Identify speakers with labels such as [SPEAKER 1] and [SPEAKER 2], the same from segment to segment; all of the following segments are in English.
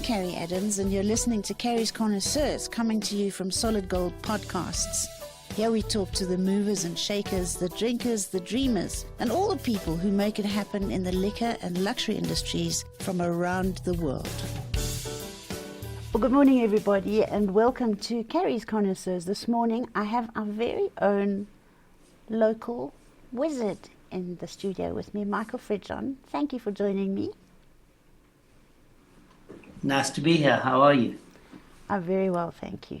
[SPEAKER 1] Carrie Adams, and you're listening to Carrie's Connoisseurs, coming to you from Solid Gold Podcasts. Here we talk to the movers and shakers, the drinkers, the dreamers, and all the people who make it happen in the liquor and luxury industries from around the world. Well, good morning, everybody, and welcome to Carrie's Connoisseurs. This morning, I have our very own local wizard in the studio with me, Michael Fridjhon. Thank you for joining me.
[SPEAKER 2] Nice to be here. How are you?
[SPEAKER 1] I'm very well, thank you.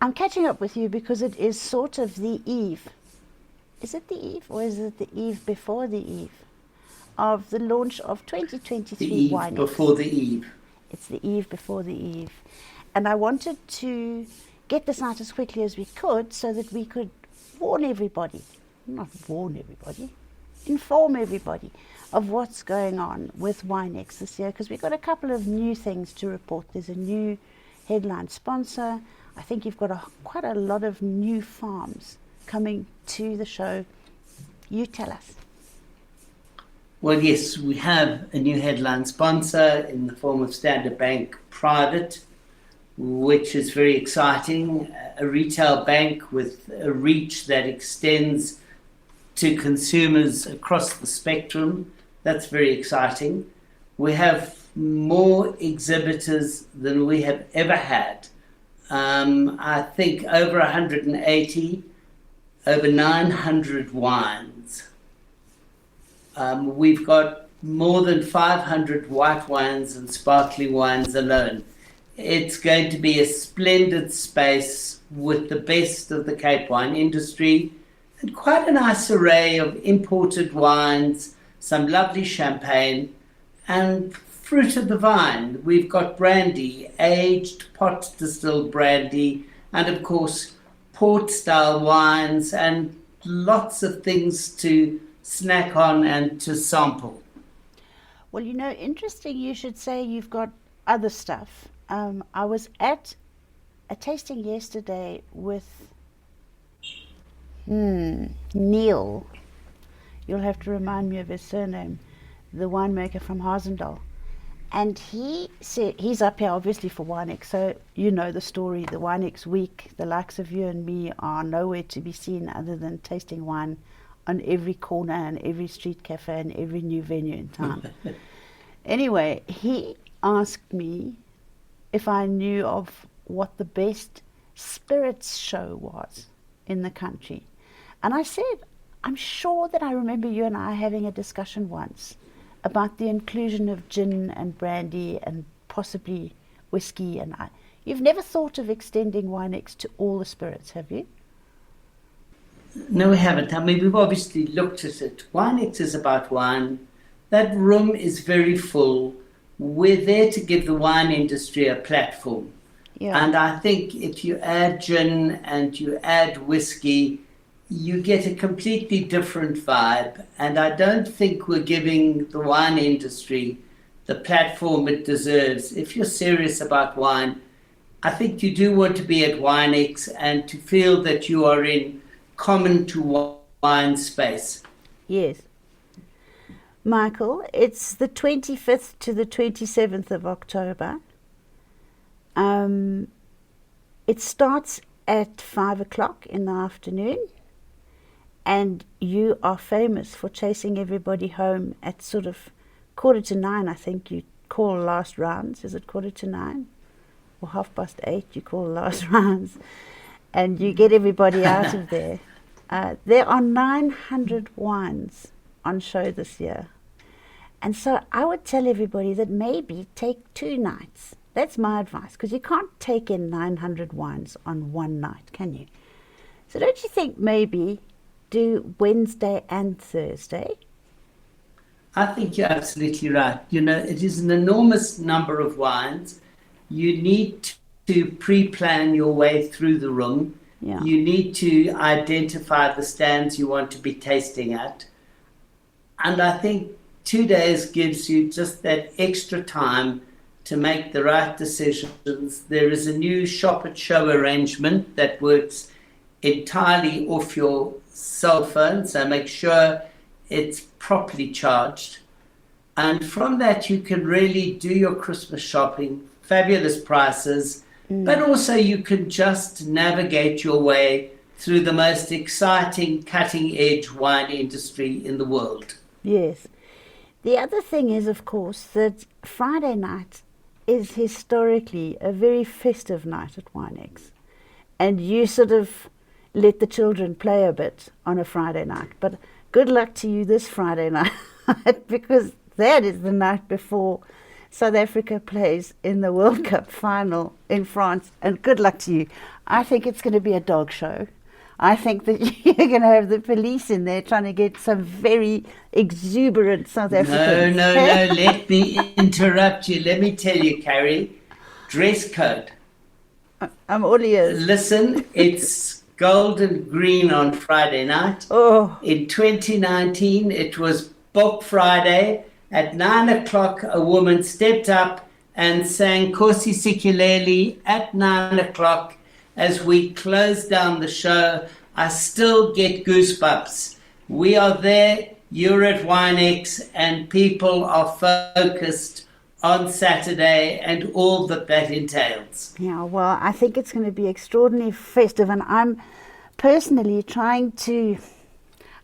[SPEAKER 1] I'm catching up with you because it is sort of the eve. Is it the eve or is it the eve before the eve of the launch of 2023
[SPEAKER 2] The eve
[SPEAKER 1] Winex?
[SPEAKER 2] before the eve.
[SPEAKER 1] It's the eve before the eve. And I wanted to get this out as quickly as we could so that we could warn everybody, not warn everybody, inform everybody of what's going on with Winex this year, because we've got a couple of new things to report. There's a new headline sponsor. I think you've got quite a lot of new farms coming to the show. You tell us.
[SPEAKER 2] Well, yes, we have a new headline sponsor in the form of Standard Bank Private, which is very exciting. A retail bank with a reach that extends to consumers across the spectrum. That's very exciting. We have more exhibitors than we have ever had. I think over 180, over 900 wines. We've got more than 500 white wines and sparkling wines alone. It's going to be a splendid space with the best of the Cape wine industry and quite a nice array of imported wines, some lovely champagne and fruit of the vine. We've got brandy, aged pot distilled brandy, and of course port style wines and lots of things to snack on and to sample.
[SPEAKER 1] Well, you know, interesting you should say you've got other stuff. I was at a tasting yesterday with Neil. You'll have to remind me of his surname, the winemaker from Harzendal. And he said, he's up here obviously for Winex, so you know the story. The Winex week, the likes of you and me are nowhere to be seen other than tasting wine on every corner and every street cafe and every new venue in town. Anyway, he asked me if I knew of what the best spirits show was in the country. And I said, I'm sure that I remember you and I having a discussion once about the inclusion of gin and brandy and possibly whiskey. And you've never thought of extending Winex to all the spirits, have you?
[SPEAKER 2] No, we haven't. I mean, we've obviously looked at it. Winex is about wine. That room is very full. We're there to give the wine industry a platform.
[SPEAKER 1] Yeah.
[SPEAKER 2] And I think if you add gin and you add whiskey, you get a completely different vibe. And I don't think we're giving the wine industry the platform it deserves. If you're serious about wine, I think you do want to be at Winex and to feel that you are in common to wine space.
[SPEAKER 1] Yes. Michael, it's the 25th to the 27th of October. It starts at 5 o'clock in the afternoon. And you are famous for chasing everybody home at sort of 9:15, I think you call last rounds. Is it 9:15? Or 8:30 you call last rounds. And you get everybody out of there. There are 900 wines on show this year. And so I would tell everybody that maybe take 2 nights. That's my advice, because you can't take in 900 wines on one night, can you? So don't you think maybe do Wednesday and Thursday?
[SPEAKER 2] I think you're absolutely right. You know, it is an enormous number of wines. You need to pre-plan your way through the room.
[SPEAKER 1] Yeah.
[SPEAKER 2] You need to identify the stands you want to be tasting at. And I think 2 days gives you just that extra time to make the right decisions. There is a new shop at show arrangement that works entirely off your cell phone, so make sure it's properly charged. And from that, you can really do your Christmas shopping, fabulous prices, but also you can just navigate your way through the most exciting, cutting edge wine industry in the world.
[SPEAKER 1] Yes. The other thing is, of course, that Friday night is historically a very festive night at Winex. And you sort of let the children play a bit on a Friday night. But good luck to you this Friday night, because that is the night before South Africa plays in the World Cup final in France. And good luck to you. I think it's going to be a dog show. I think that you're going to have the police in there trying to get some very exuberant South Africans.
[SPEAKER 2] No, let me interrupt you. Let me tell you, Carrie, dress code.
[SPEAKER 1] I'm all ears.
[SPEAKER 2] Listen, it's gold and green on Friday night.
[SPEAKER 1] Oh.
[SPEAKER 2] In 2019, it was Bob Friday. At 9 o'clock, a woman stepped up and sang Kosi Sikuleli at 9 o'clock. As we close down the show, I still get goosebumps. We are there, you're at Winex, and people are focused on Saturday and all that entails.
[SPEAKER 1] Yeah, well, I think it's going to be extraordinarily festive, and I'm personally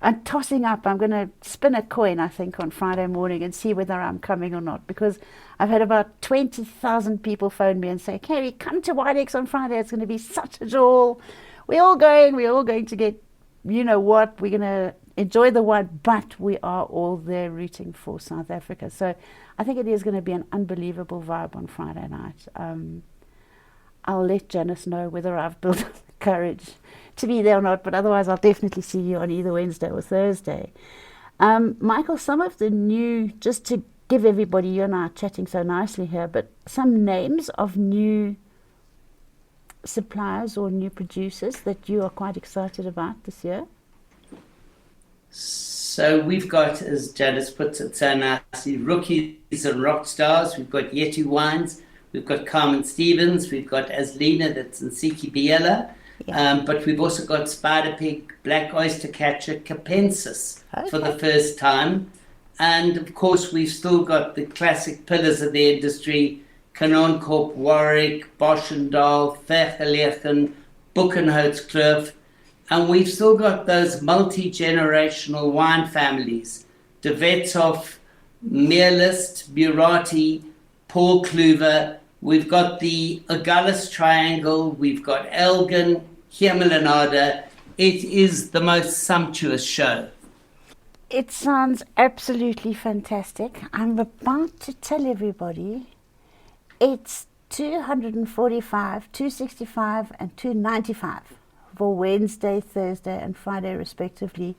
[SPEAKER 1] I'm tossing up. I'm going to spin a coin, I think, on Friday morning and see whether I'm coming or not, because I've had about 20,000 people phone me and say, Carrie, come to Winex on Friday. It's going to be such a joy. We're all going to get, you know what, we're going to enjoy the wine, but we are all there rooting for South Africa. So I think it is going to be an unbelievable vibe on Friday night. I'll let Janice know whether I've built up the courage to be there or not, but otherwise I'll definitely see you on either Wednesday or Thursday. Michael, some of the new, just to give everybody, you and I are chatting so nicely here, but some names of new suppliers or new producers that you are quite excited about this year?
[SPEAKER 2] So we've got, as Janice puts it so nicely, rookies and rock stars. We've got Yetu Wines, we've got Carmen Stevens, we've got Aslina, that's Nsiki Biela, but we've also got Spider Pig, Black Oyster Catcher, Capensis for the first time. And of course, we've still got the classic pillars of the industry, Kanonkorp, Warwick, Boschendal, Vergelegen, Buchenholzkloof. And we've still got those multi-generational wine families, De Wethoff, Meerlist, Burati, Paul Kluwer. We've got the Agulhas Triangle, we've got Elgin, Hiermelinade. It is the most sumptuous show.
[SPEAKER 1] It sounds absolutely fantastic. I'm about to tell everybody it's 245, 265 and 295 for Wednesday, Thursday and Friday respectively.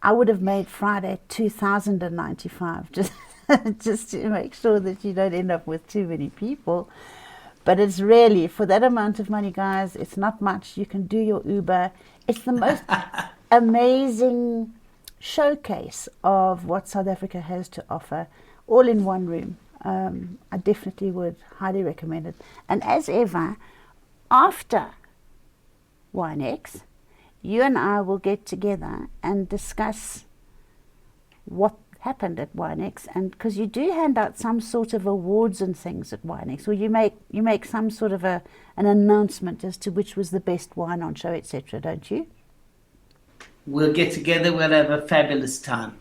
[SPEAKER 1] I would have made Friday 2095 just to make sure that you don't end up with too many people. But it's really, for that amount of money, guys, it's not much. You can do your Uber. It's the most amazing showcase of what South Africa has to offer, all in one room. I definitely would highly recommend it. And as ever, after Winex, you and I will get together and discuss what happened at Winex, and because you do hand out some sort of awards and things at Winex, or you make some sort of an announcement as to which was the best wine on show, etc., don't you?
[SPEAKER 2] We'll get together, we'll have a fabulous time.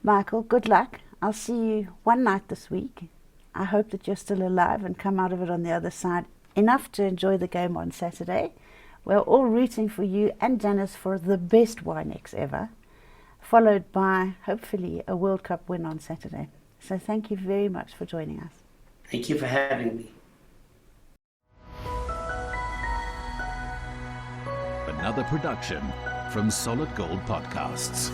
[SPEAKER 1] Michael, good luck. I'll see you one night this week. I hope that you're still alive and come out of it on the other side enough to enjoy the game on Saturday. We're all rooting for you and Janice for the best Winex ever, followed by, hopefully, a World Cup win on Saturday. So thank you very much for joining us.
[SPEAKER 2] Thank you for having me.
[SPEAKER 3] Another production from Solid Gold Podcasts.